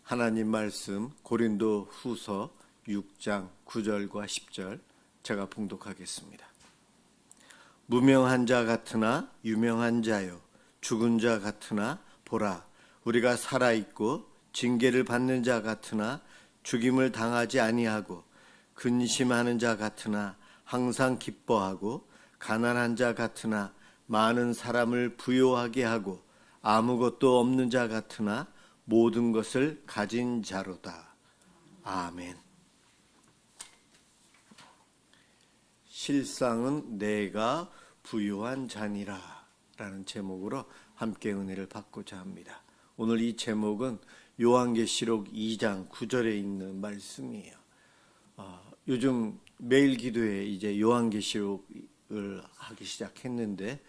하나님 말씀 고린도 후서 6장 9절과 10절 제가 봉독하겠습니다. 무명한 자 같으나 유명한 자요, 죽은 자 같으나 보라, 우리가 살아있고 징계를 받는 자 같으나 죽임을 당하지 아니하고, 근심하는 자 같으나 항상 기뻐하고, 가난한 자 같으나 많은 사람을 부요하게 하고, 아무것도 없는 자 같으나 모든 것을 가진 자로다. 아멘. 실상은 내가 부요한 자니라 라는 제목으로 함께 은혜를 받고자 합니다. 오늘 이 제목은 요한계시록 2장 9절에 있는 말씀이에요. 요즘 매일 기도에 이제 요한계시록을 하기 시작했는데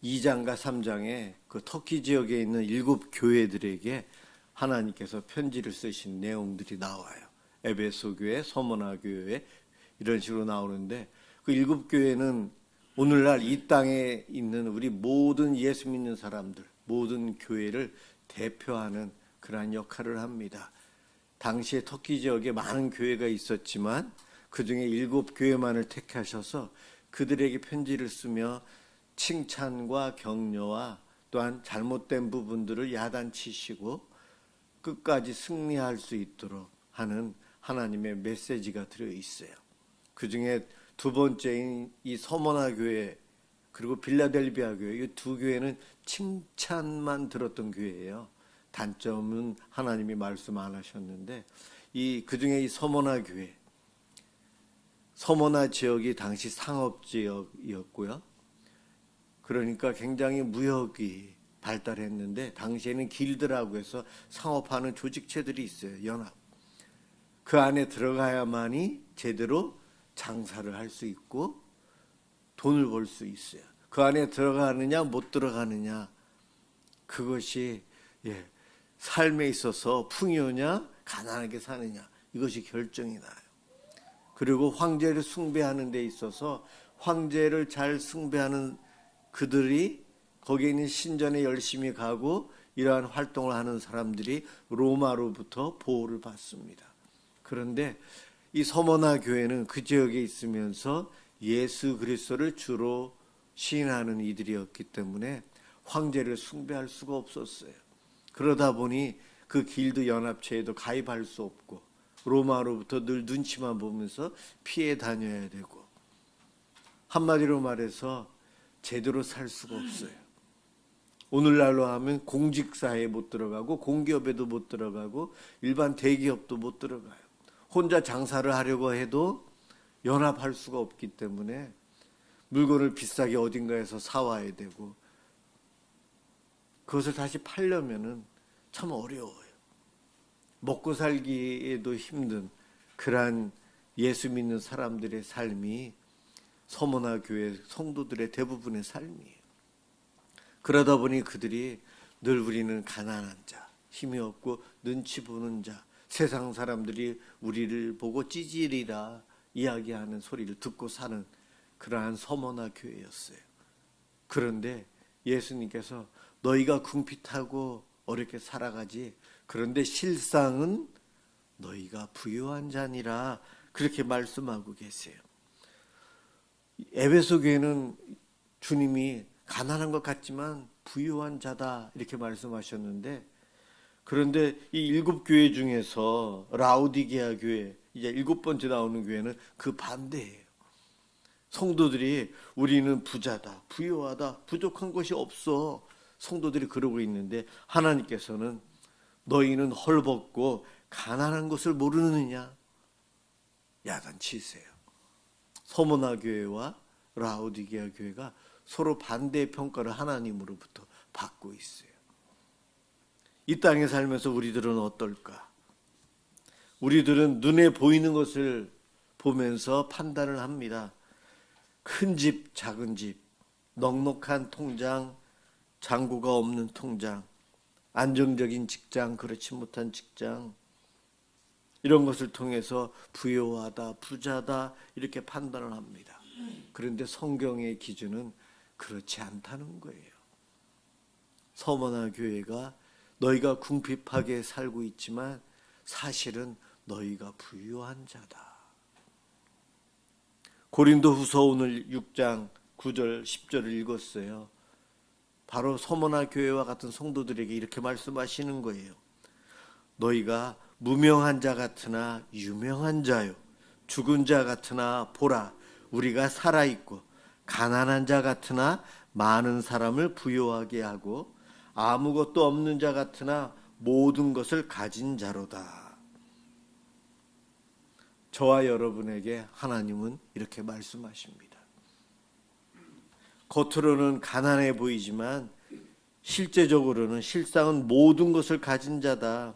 2장과 3장에 그 터키 지역에 있는 7 교회들에게 하나님께서 편지를 쓰신 내용들이 나와요. 에베소 교회, 서머나 교회 이런 식으로 나오는데, 그 7 교회는 오늘날 이 땅에 있는 우리 모든 예수 믿는 사람들, 모든 교회를 대표하는 그러한 역할을 합니다. 당시에 터키 지역에 많은 교회가 있었지만 그 중에 7 교회만을 택하셔서 그들에게 편지를 쓰며 칭찬과 격려와 또한 잘못된 부분들을 야단치시고 끝까지 승리할 수 있도록 하는 하나님의 메시지가 들어있어요. 그 중에 두 번째인 이 서머나 교회 그리고 빌라델비아 교회, 이 두 교회는 칭찬만 들었던 교회예요. 단점은 하나님이 말씀 안 하셨는데, 그 중에 이 서머나 교회, 서머나 지역이 당시 상업 지역이었고요. 그러니까 굉장히 무역이 발달했는데, 당시에는 길드라고 해서 상업하는 조직체들이 있어요. 연합. 그 안에 들어가야만이 제대로 장사를 할 수 있고 돈을 벌 수 있어요. 그 안에 들어가느냐 못 들어가느냐, 그것이 삶에 있어서 풍요냐 가난하게 사느냐, 이것이 결정이 나요. 그리고 황제를 숭배하는 데 있어서 황제를 잘 숭배하는 그들이 거기에 있는 신전에 열심히 가고 이러한 활동을 하는 사람들이 로마로부터 보호를 받습니다. 그런데 이 서머나 교회는 그 지역에 있으면서 예수 그리스도를 주로 시인하는 이들이었기 때문에 황제를 숭배할 수가 없었어요. 그러다 보니 그 길드 연합체에도 가입할 수 없고 로마로부터 늘 눈치만 보면서 피해 다녀야 되고, 한마디로 말해서 제대로 살 수가 없어요. 오늘날로 하면 공직사회에 못 들어가고 공기업에도 못 들어가고 일반 대기업도 못 들어가요. 혼자 장사를 하려고 해도 연합할 수가 없기 때문에 물건을 비싸게 어딘가에서 사와야 되고, 그것을 다시 팔려면은 참 어려워요. 먹고 살기에도 힘든 그러한 예수 믿는 사람들의 삶이 서머나 교회 성도들의 대부분의 삶이에요. 그러다 보니 그들이 늘 우리는 가난한 자, 힘이 없고 눈치 보는 자, 세상 사람들이 우리를 보고 찌질이라 이야기하는 소리를 듣고 사는 그러한 서머나 교회였어요. 그런데 예수님께서 너희가 궁핍하고 어렵게 살아가지, 그런데 실상은 너희가 부유한 자니라, 그렇게 말씀하고 계세요. 에베소 교회는 주님이 가난한 것 같지만 부유한 자다 이렇게 말씀하셨는데, 그런데 이 7 교회 중에서 라우디게아 교회, 이제 7번째 나오는 교회는 그 반대예요. 성도들이 우리는 부자다, 부유하다, 부족한 것이 없어, 성도들이 그러고 있는데 하나님께서는 너희는 헐벗고 가난한 것을 모르느냐 야단치세요. 서머나 교회와 라우디게아 교회가 서로 반대의 평가를 하나님으로부터 받고 있어요. 이 땅에 살면서 우리들은 어떨까? 우리들은 눈에 보이는 것을 보면서 판단을 합니다. 큰 집, 작은 집, 넉넉한 통장, 잔고가 없는 통장, 안정적인 직장, 그렇지 못한 직장, 이런 것을 통해서 부유하다, 부자다 이렇게 판단을 합니다. 그런데 성경의 기준은 그렇지 않다는 거예요. 서머나 교회가 너희가 궁핍하게 살고 있지만 사실은 너희가 부유한 자다. 고린도후서 오늘 6장 9절 10절을 읽었어요. 바로 서머나 교회와 같은 성도들에게 이렇게 말씀하시는 거예요. 너희가 무명한 자 같으나 유명한 자요, 죽은 자 같으나 보라, 우리가 살아있고, 가난한 자 같으나 많은 사람을 부유하게 하고, 아무것도 없는 자 같으나 모든 것을 가진 자로다. 저와 여러분에게 하나님은 이렇게 말씀하십니다. 겉으로는 가난해 보이지만 실제적으로는 실상은 모든 것을 가진 자다.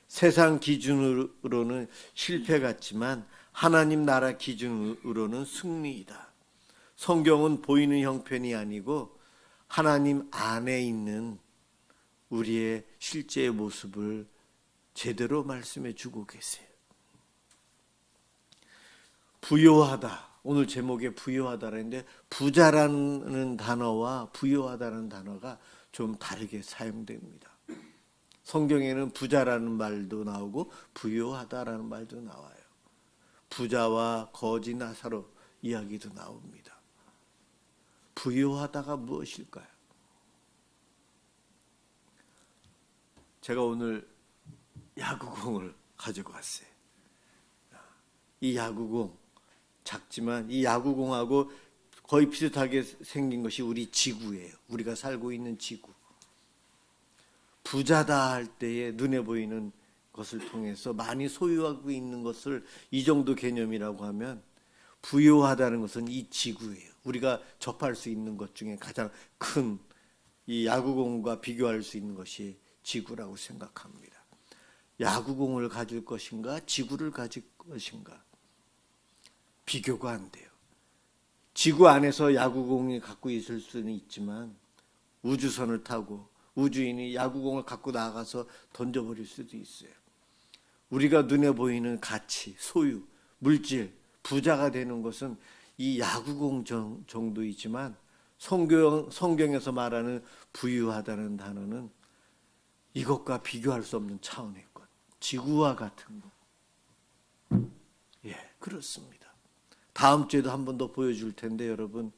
세상 기준으로는 실패 같지만 하나님 나라 기준으로는 승리이다. 성경은 보이는 형편이 아니고 하나님 안에 있는 우리의 실제의 모습을 제대로 말씀해 주고 계세요. 부요하다. 오늘 제목에 부요하다라는데 부자라는 단어와 부요하다는 단어가 좀 다르게 사용됩니다. 성경에는 부자라는 말도 나오고 부요하다라는 말도 나와요. 부자와 거지 나사로 이야기도 나옵니다. 부요하다가 무엇일까요? 제가 오늘 야구공을 가지고 왔어요. 이 야구공 작지만 이 야구공하고 거의 비슷하게 생긴 것이 우리 지구예요. 우리가 살고 있는 지구. 부자다 할 때에 눈에 보이는 것을 통해서 많이 소유하고 있는 것을 이 정도 개념이라고 하면 부유하다는 것은 이 지구예요. 우리가 접할 수 있는 것 중에 가장 큰 이 야구공과 비교할 수 있는 것이 지구라고 생각합니다. 야구공을 가질 것인가 지구를 가질 것인가 비교가 안 돼요. 지구 안에서 야구공이 갖고 있을 수는 있지만 우주선을 타고 우주인이 야구공을 갖고 나가서 던져버릴 수도 있어요. 우리가 눈에 보이는 가치, 소유, 물질, 부자가 되는 것은 이 야구공 정도이지만 성경에서 말하는 부유하다는 단어는 이것과 비교할 수 없는 차원의 것. 지구와 같은 것. 예, 그렇습니다. 다음 주에도 한 번 더 보여줄 텐데 여러분,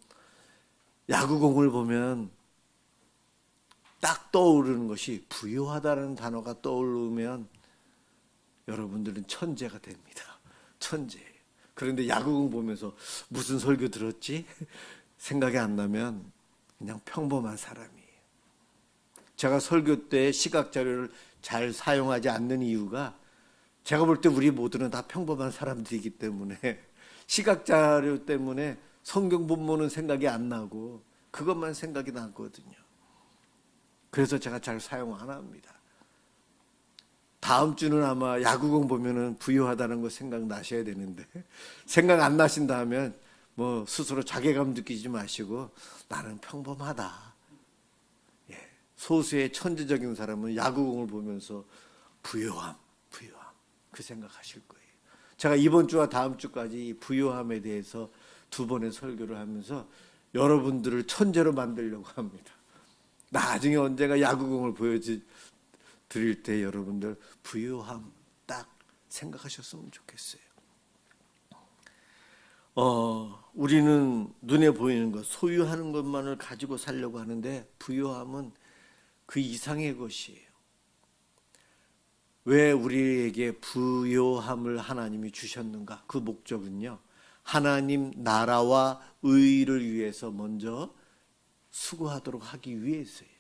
야구공을 보면 딱 떠오르는 것이 부유하다는 단어가 떠오르면 여러분들은 천재가 됩니다. 천재예요. 그런데 야구공 보면서 무슨 설교 들었지? 생각이 안 나면 그냥 평범한 사람이에요. 제가 설교 때 시각 자료를 잘 사용하지 않는 이유가 제가 볼 때 우리 모두는 다 평범한 사람들이기 때문에 시각 자료 때문에 성경 본문은 생각이 안 나고 그것만 생각이 나거든요. 그래서 제가 잘 사용 안 합니다. 다음 주는 아마 야구공 보면은 부유하다는 거 생각나셔야 되는데 생각 안 나신다 하면 뭐 스스로 자괴감 느끼지 마시고 나는 평범하다. 예, 소수의 천재적인 사람은 야구공을 보면서 부유함 그 생각하실 거예요. 제가 이번 주와 다음 주까지 부유함에 대해서 두 번의 설교를 하면서 여러분들을 천재로 만들려고 합니다. 나중에 언제가 야구공을 보여드릴 때 여러분들 부유함 딱 생각하셨으면 좋겠어요. 우리는 눈에 보이는 것, 소유하는 것만을 가지고 살려고 하는데 부유함은 그 이상의 것이에요. 왜 우리에게 부유함을 하나님이 주셨는가? 그 목적은요, 하나님 나라와 의를 위해서 먼저 수고하도록 하기 위해서예요.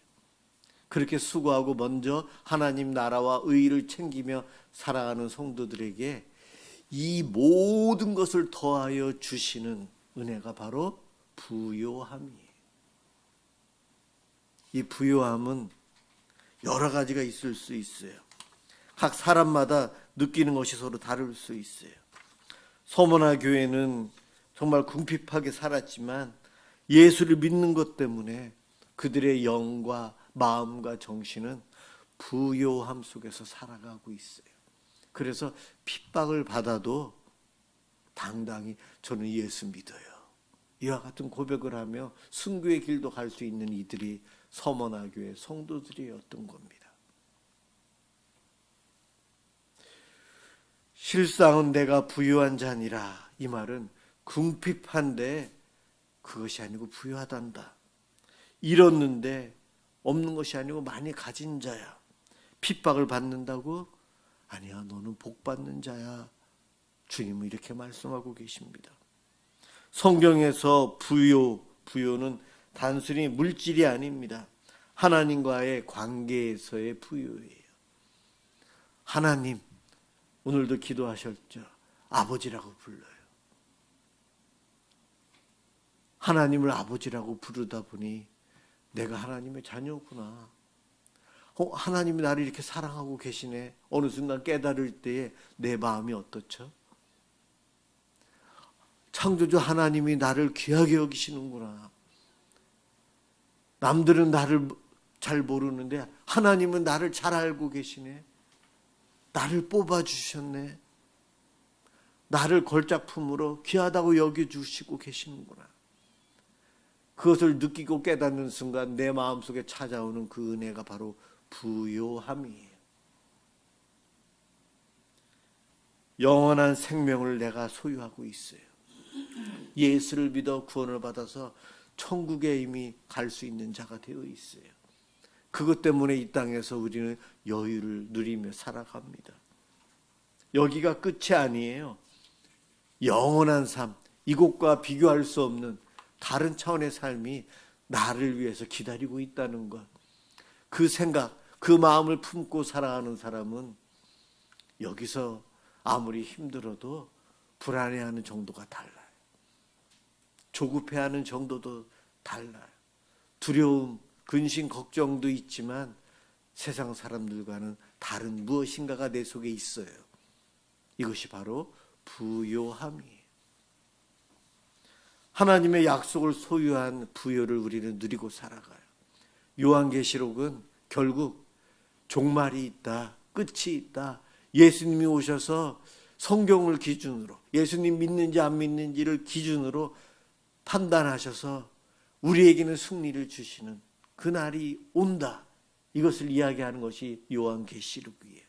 그렇게 수고하고 먼저 하나님 나라와 의를 챙기며 살아가는 성도들에게 이 모든 것을 더하여 주시는 은혜가 바로 부요함이에요. 이 부요함은 여러 가지가 있을 수 있어요. 각 사람마다 느끼는 것이 서로 다를 수 있어요. 서머나 교회는 정말 궁핍하게 살았지만 예수를 믿는 것 때문에 그들의 영과 마음과 정신은 부요함 속에서 살아가고 있어요. 그래서 핍박을 받아도 당당히 저는 예수 믿어요. 이와 같은 고백을 하며 순교의 길도 갈 수 있는 이들이 서머나 교회 성도들이었던 겁니다. 실상은 내가 부유한 자니라. 이 말은 궁핍한데 그것이 아니고 부유하단다. 잃었는데 없는 것이 아니고 많이 가진 자야. 핍박을 받는다고? 아니야, 너는 복 받는 자야. 주님은 이렇게 말씀하고 계십니다. 성경에서 부요는 단순히 물질이 아닙니다. 하나님과의 관계에서의 부요예요. 하나님, 오늘도 기도하셨죠. 아버지라고 불러요. 하나님을 아버지라고 부르다 보니 내가 하나님의 자녀구나. 하나님이 나를 이렇게 사랑하고 계시네. 어느 순간 깨달을 때에 내 마음이 어떻죠? 창조주 하나님이 나를 귀하게 여기시는구나. 남들은 나를 잘 모르는데 하나님은 나를 잘 알고 계시네. 나를 뽑아주셨네. 나를 걸작품으로 귀하다고 여겨주시고 계시는구나. 그것을 느끼고 깨닫는 순간 내 마음속에 찾아오는 그 은혜가 바로 부요함이에요. 영원한 생명을 내가 소유하고 있어요. 예수를 믿어 구원을 받아서 천국에 이미 갈 수 있는 자가 되어 있어요. 그것 때문에 이 땅에서 우리는 여유를 누리며 살아갑니다. 여기가 끝이 아니에요. 영원한 삶, 이곳과 비교할 수 없는 다른 차원의 삶이 나를 위해서 기다리고 있다는 것. 그 생각, 그 마음을 품고 살아가는 사람은 여기서 아무리 힘들어도 불안해하는 정도가 달라요. 조급해하는 정도도 달라요. 두려움, 근심, 걱정도 있지만 세상 사람들과는 다른 무엇인가가 내 속에 있어요. 이것이 바로 부요함이에요. 하나님의 약속을 소유한 부요를 우리는 누리고 살아가요. 요한계시록은 결국 종말이 있다, 끝이 있다. 예수님이 오셔서 성경을 기준으로, 예수님 믿는지 안 믿는지를 기준으로 판단하셔서 우리에게는 승리를 주시는 그날이 온다. 이것을 이야기하는 것이 요한계시록이에요.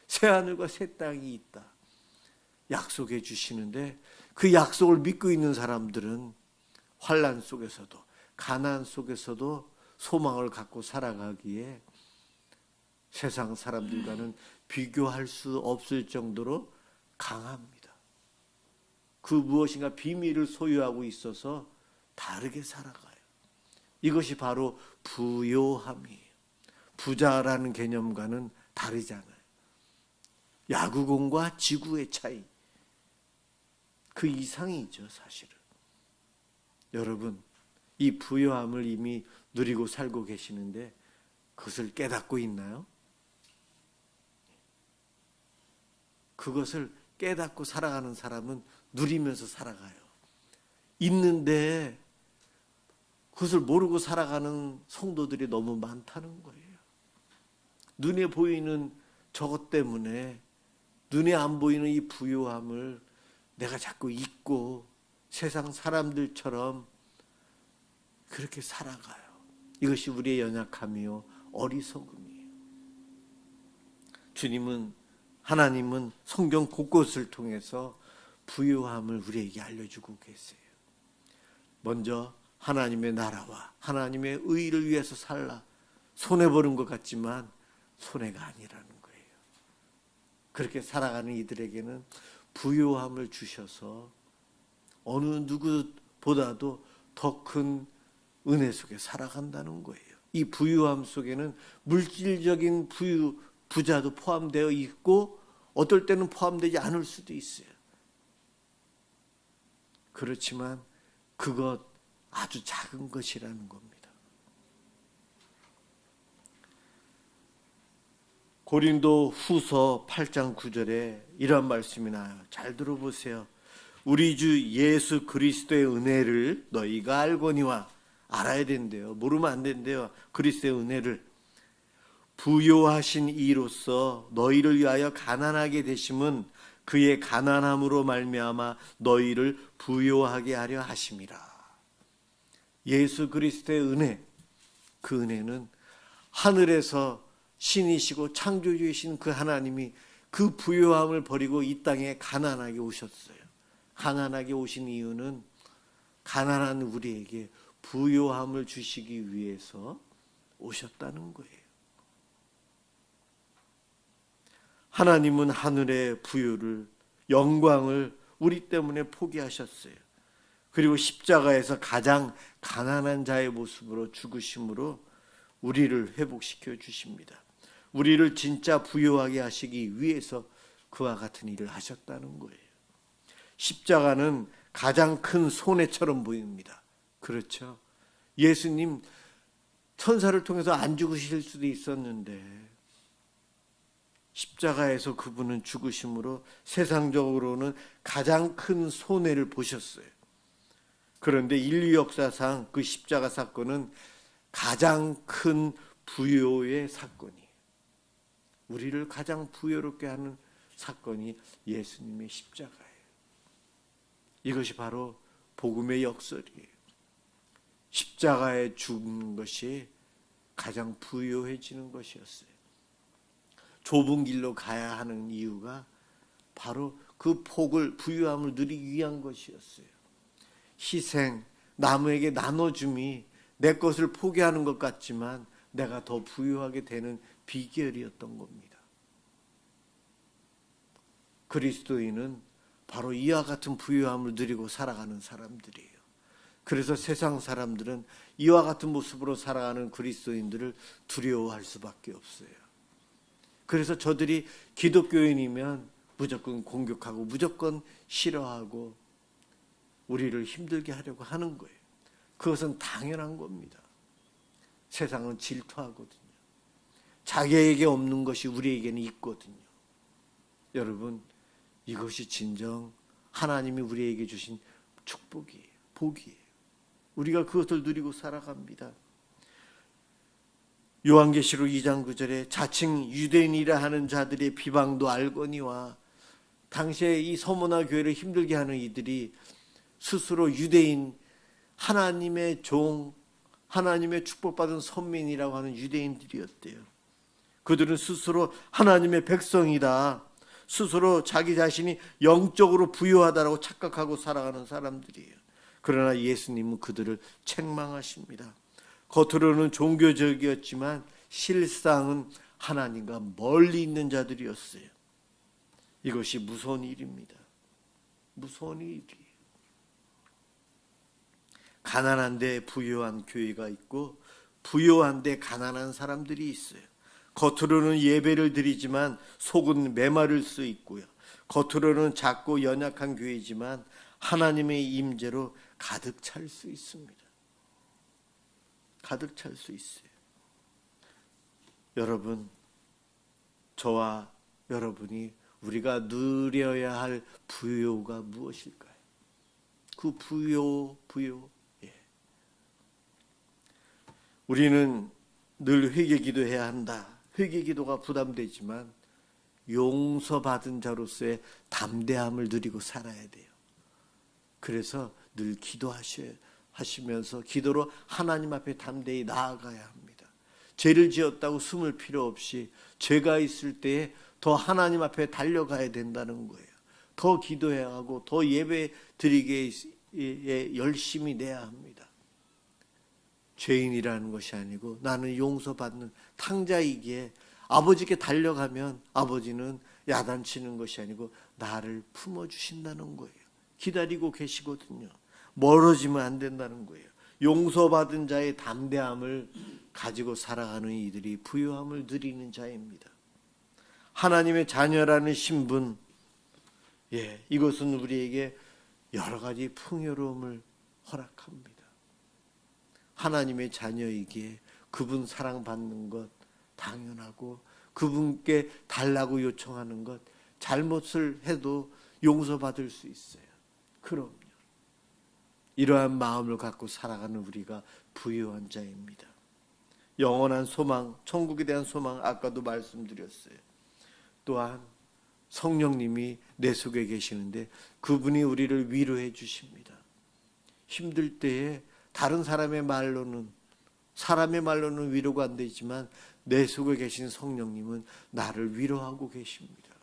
새하늘과 새 땅이 있다. 약속해 주시는데 그 약속을 믿고 있는 사람들은 환난 속에서도 가난 속에서도 소망을 갖고 살아가기에 세상 사람들과는 비교할 수 없을 정도로 강합니다. 그 무엇인가 비밀을 소유하고 있어서 다르게 살아가요. 이것이 바로 부요함이에요. 부자라는 개념과는 다르잖아요. 야구공과 지구의 차이. 그 이상이죠, 사실은. 여러분, 이 부요함을 이미 누리고 살고 계시는데 그것을 깨닫고 있나요? 그것을 깨닫고 살아가는 사람은 누리면서 살아가요. 있는데 그것을 모르고 살아가는 성도들이 너무 많다는 거예요. 눈에 보이는 저것 때문에 눈에 안 보이는 이 부요함을 내가 자꾸 잊고 세상 사람들처럼 그렇게 살아가요. 이것이 우리의 연약함이요 어리석음이에요. 하나님은 성경 곳곳을 통해서 부요함을 우리에게 알려주고 계세요. 먼저 하나님의 나라와 하나님의 의를 위해서 살라. 손해보는 것 같지만 손해가 아니라는 거예요. 그렇게 살아가는 이들에게는 부요함을 주셔서 어느 누구보다도 더 큰 은혜 속에 살아간다는 거예요. 이 부유함 속에는 물질적인 부자도 포함되어 있고 어떨 때는 포함되지 않을 수도 있어요. 그렇지만 그것 아주 작은 것이라는 겁니다. 고린도 후서 8장 9절에 이런 말씀이 나와요. 잘 들어보세요. 우리 주 예수 그리스도의 은혜를 너희가 알거니와. 알아야 된대요. 모르면 안 된대요. 그리스도의 은혜를. 부요하신 이로써 너희를 위하여 가난하게 되심은 그의 가난함으로 말미암아 너희를 부요하게 하려 하심이라. 예수 그리스도의 은혜, 그 은혜는 하늘에서 신이시고 창조주이신 그 하나님이 그 부요함을 버리고 이 땅에 가난하게 오셨어요. 가난하게 오신 이유는 가난한 우리에게 부요함을 주시기 위해서 오셨다는 거예요. 하나님은 하늘의 부요를, 영광을 우리 때문에 포기하셨어요. 그리고 십자가에서 가장 가난한 자의 모습으로 죽으심으로 우리를 회복시켜 주십니다. 우리를 진짜 부요하게 하시기 위해서 그와 같은 일을 하셨다는 거예요. 십자가는 가장 큰 손해처럼 보입니다. 그렇죠? 예수님 천사를 통해서 안 죽으실 수도 있었는데 십자가에서 그분은 죽으심으로 세상적으로는 가장 큰 손해를 보셨어요. 그런데 인류 역사상 그 십자가 사건은 가장 큰 부요의 사건이에요. 우리를 가장 부요롭게 하는 사건이 예수님의 십자가예요. 이것이 바로 복음의 역설이에요. 십자가에 죽는 것이 가장 부요해지는 것이었어요. 좁은 길로 가야 하는 이유가 바로 그 복을, 부유함을 누리기 위한 것이었어요. 희생, 남에게 나눠줌이 내 것을 포기하는 것 같지만 내가 더 부유하게 되는 비결이었던 겁니다. 그리스도인은 바로 이와 같은 부유함을 누리고 살아가는 사람들이에요. 그래서 세상 사람들은 이와 같은 모습으로 살아가는 그리스도인들을 두려워할 수밖에 없어요. 그래서 저들이 기독교인이면 무조건 공격하고 무조건 싫어하고 우리를 힘들게 하려고 하는 거예요. 그것은 당연한 겁니다. 세상은 질투하거든요. 자기에게 없는 것이 우리에게는 있거든요. 여러분, 이것이 진정 하나님이 우리에게 주신 축복이에요. 복이에요. 우리가 그것을 누리고 살아갑니다. 요한계시록 2장 9절에 자칭 유대인이라 하는 자들의 비방도 알거니와, 당시에 이 서머나 교회를 힘들게 하는 이들이 스스로 유대인, 하나님의 종, 하나님의 축복받은 선민이라고 하는 유대인들이었대요. 그들은 스스로 하나님의 백성이다, 스스로 자기 자신이 영적으로 부유하다라고 착각하고 살아가는 사람들이에요. 그러나 예수님은 그들을 책망하십니다. 겉으로는 종교적이었지만 실상은 하나님과 멀리 있는 자들이었어요. 이것이 무서운 일입니다. 무서운 일이에요. 가난한데 부유한 교회가 있고 부유한데 가난한 사람들이 있어요. 겉으로는 예배를 드리지만 속은 메마를 수 있고요. 겉으로는 작고 연약한 교회지만 하나님의 임재로 가득 찰 수 있습니다. 가득 찰 수 있어요. 여러분, 저와 여러분이 우리가 누려야 할 부요가 무엇일까요? 그 부요. 우리는 늘 회개기도해야 한다. 회개기도가 부담되지만 용서받은 자로서의 담대함을 누리고 살아야 돼요. 그래서 늘 기도하시면서 기도로 하나님 앞에 담대히 나아가야 합니다. 죄를 지었다고 숨을 필요 없이 죄가 있을 때에 더 하나님 앞에 달려가야 된다는 거예요. 더 기도해야 하고 더 예배 드리기에 열심히 내야 합니다. 죄인이라는 것이 아니고 나는 용서받는 탕자이기에 아버지께 달려가면 아버지는 야단치는 것이 아니고 나를 품어주신다는 거예요. 기다리고 계시거든요. 멀어지면 안 된다는 거예요. 용서받은 자의 담대함을 가지고 살아가는 이들이 부유함을 누리는 자입니다. 하나님의 자녀라는 신분, 이것은 우리에게 여러 가지 풍요로움을 허락합니다. 하나님의 자녀이기에 그분 사랑받는 것 당연하고, 그분께 달라고 요청하는 것, 잘못을 해도 용서받을 수 있어요. 그럼요. 이러한 마음을 갖고 살아가는 우리가 부유한 자입니다. 영원한 소망, 천국에 대한 소망, 아까도 말씀드렸어요. 또한 성령님이 내 속에 계시는데 그분이 우리를 위로해 주십니다. 힘들 때에 다른 사람의 말로는 위로가 안 되지만 내 속에 계신 성령님은 나를 위로하고 계십니다.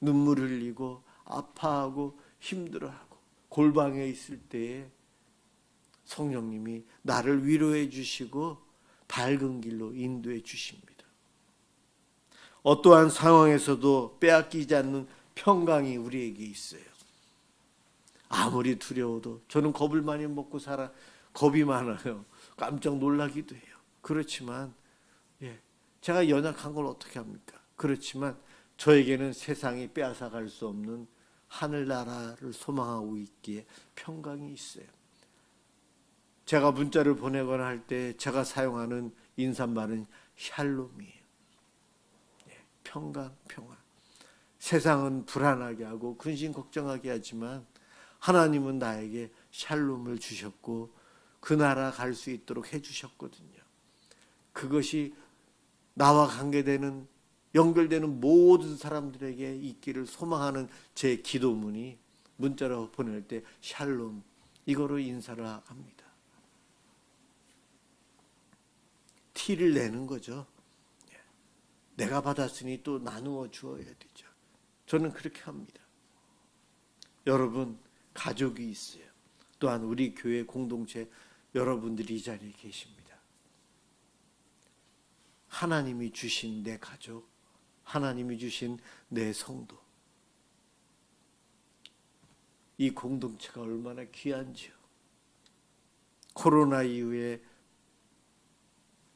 눈물 흘리고 아파하고 힘들어하고 골방에 있을 때에 성령님이 나를 위로해 주시고 밝은 길로 인도해 주십니다. 어떠한 상황에서도 빼앗기지 않는 평강이 우리에게 있어요. 아무리 두려워도 저는 겁을 많이 먹고 살아 겁이 많아요. 깜짝 놀라기도 해요. 그렇지만 제가 연약한 걸 어떻게 합니까? 그렇지만 저에게는 세상이 빼앗아갈 수 없는 하늘나라를 소망하고 있기에 평강이 있어요. 제가 문자를 보내거나 할 때 제가 사용하는 인사말은 샬롬이에요. 평강, 평안. 세상은 불안하게 하고 근심 걱정하게 하지만 하나님은 나에게 샬롬을 주셨고 그 나라 갈 수 있도록 해주셨거든요. 그것이 나와 관계되는 연결되는 모든 사람들에게 있기를 소망하는 제 기도문이 문자로 보낼 때 샬롬 이거로 인사를 합니다. 티를 내는 거죠. 내가 받았으니 또 나누어 주어야 되죠. 저는 그렇게 합니다. 여러분 가족이 있어요. 또한 우리 교회 공동체 여러분들이 이 자리에 계십니다. 하나님이 주신 내 가족, 하나님이 주신 내 성도, 이 공동체가 얼마나 귀한지요. 코로나 이후에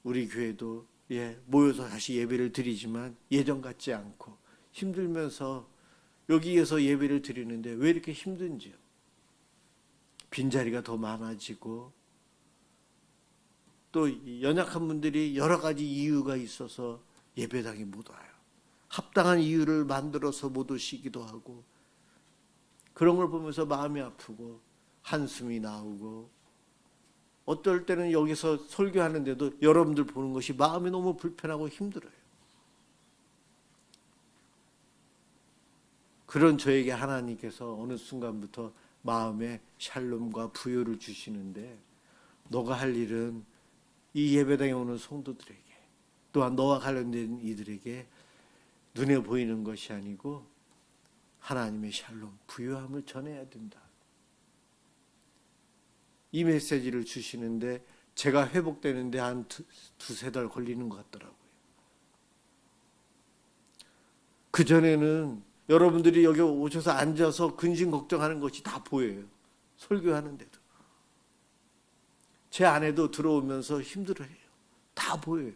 우리 교회도 모여서 다시 예배를 드리지만 예전 같지 않고 힘들면서 여기에서 예배를 드리는데 왜 이렇게 힘든지요? 빈자리가 더 많아지고 또 연약한 분들이 여러 가지 이유가 있어서 예배당에 못 와요. 합당한 이유를 만들어서 못 오시기도 하고 그런 걸 보면서 마음이 아프고 한숨이 나오고 어떨 때는 여기서 설교하는데도 여러분들 보는 것이 마음이 너무 불편하고 힘들어요. 그런 저에게 하나님께서 어느 순간부터 마음에 샬롬과 부요를 주시는데 너가 할 일은 이 예배당에 오는 성도들에게 또한 너와 관련된 이들에게 눈에 보이는 것이 아니고 하나님의 샬롬, 부요함을 전해야 된다. 이 메시지를 주시는데 제가 회복되는데 한 두세 달 걸리는 것 같더라고요. 그전에는 여러분들이 여기 오셔서 앉아서 근심 걱정하는 것이 다 보여요. 설교하는데도. 제 아내도 들어오면서 힘들어해요. 다 보여요.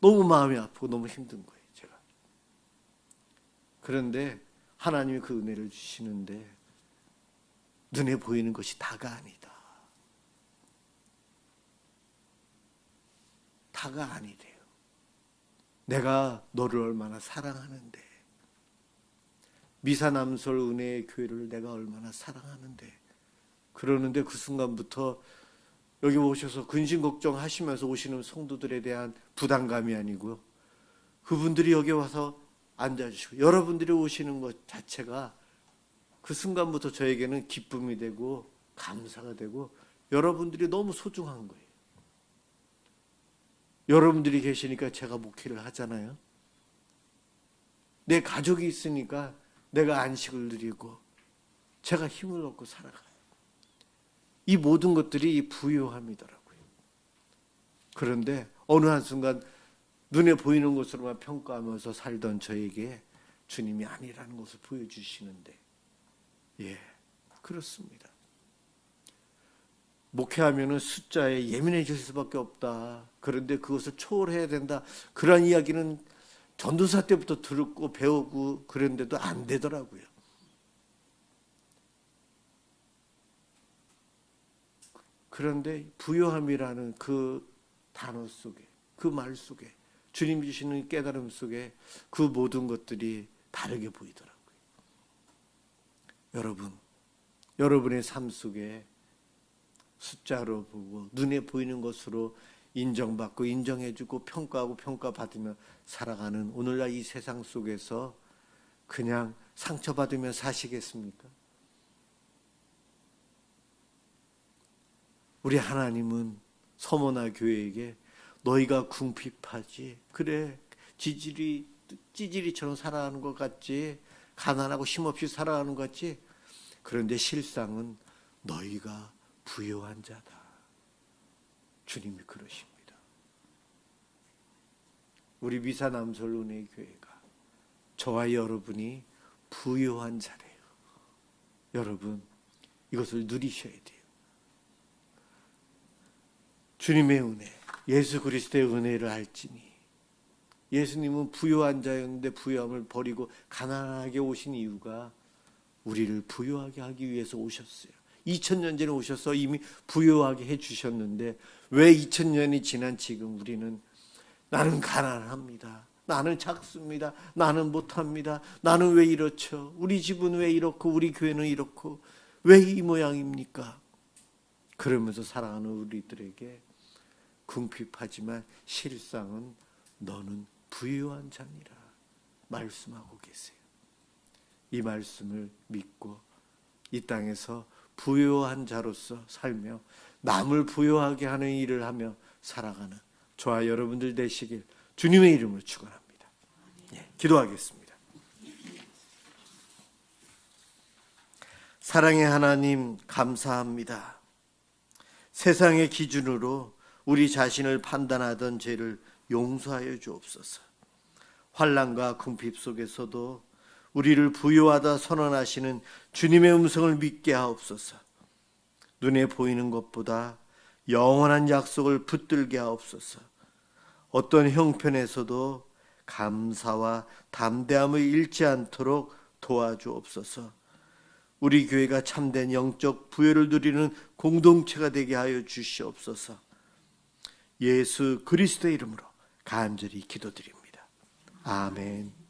너무 마음이 아프고 너무 힘든 거예요. 제가. 그런데 하나님이 그 은혜를 주시는데 눈에 보이는 것이 다가 아니다. 다가 아니래요. 내가 너를 얼마나 사랑하는데 미사남솔 은혜의 교회를 내가 얼마나 사랑하는데 그러는데 그 순간부터 여기 오셔서 근심 걱정하시면서 오시는 성도들에 대한 부담감이 아니고 그분들이 여기 와서 앉아주시고 여러분들이 오시는 것 자체가 그 순간부터 저에게는 기쁨이 되고 감사가 되고 여러분들이 너무 소중한 거예요. 여러분들이 계시니까 제가 목회를 하잖아요. 내 가족이 있으니까 내가 안식을 누리고 제가 힘을 얻고 살아가요. 이 모든 것들이 부요함이더라고요. 그런데 어느 한순간 눈에 보이는 것으로만 평가하면서 살던 저에게 주님이 아니라는 것을 보여주시는데 그렇습니다. 목회하면은 숫자에 예민해질 수밖에 없다. 그런데 그것을 초월해야 된다. 그런 이야기는 전도사 때부터 들었고 배우고 그랬는데도 안 되더라고요. 그런데 부요함이라는 그 단어 속에 그 말 속에 주님 주시는 깨달음 속에 그 모든 것들이 다르게 보이더라고요. 여러분의 삶 속에 숫자로 보고 눈에 보이는 것으로 인정받고 인정해주고 평가하고 평가받으며 살아가는 오늘날 이 세상 속에서 그냥 상처받으며 사시겠습니까? 우리 하나님은 서머나 교회에게 너희가 궁핍하지 그래 찌질이처럼 살아가는 것 같지 가난하고 힘없이 살아가는 것 같지? 그런데 실상은 너희가 부요한 자다. 주님이 그러십니다. 우리 미사남솔은혜 교회가 저와 여러분이 부요한 자래요. 여러분, 이것을 누리셔야 돼요. 주님의 은혜, 예수 그리스도의 은혜를 알지니. 예수님은 부요한 자였는데 부요함을 버리고 가난하게 오신 이유가 우리를 부요하게 하기 위해서 오셨어요. 2000년 전에 오셔서 이미 부요하게 해주셨는데 왜 2000년이 지난 지금 우리는 나는 가난합니다. 나는 작습니다. 나는 못합니다. 나는 왜 이렇죠? 우리 집은 왜 이렇고 우리 교회는 이렇고 왜 이 모양입니까? 그러면서 살아가는 우리들에게 궁핍하지만 실상은 너는 부유한 자니라 말씀하고 계세요. 이 말씀을 믿고 이 땅에서 부유한 자로서 살며 남을 부유하게 하는 일을 하며 살아가는 저와 여러분들 되시길 주님의 이름으로 축원합니다. 기도하겠습니다. 사랑의 하나님, 감사합니다. 세상의 기준으로 우리 자신을 판단하던 죄를 용서하여 주옵소서. 환난과 궁핍 속에서도 우리를 부유하다 선언하시는 주님의 음성을 믿게 하옵소서. 눈에 보이는 것보다 영원한 약속을 붙들게 하옵소서. 어떤 형편에서도 감사와 담대함을 잃지 않도록 도와주옵소서. 우리 교회가 참된 영적 부여를 누리는 공동체가 되게 하여 주시옵소서. 예수 그리스도의 이름으로 간절히 기도드립니다. 아멘.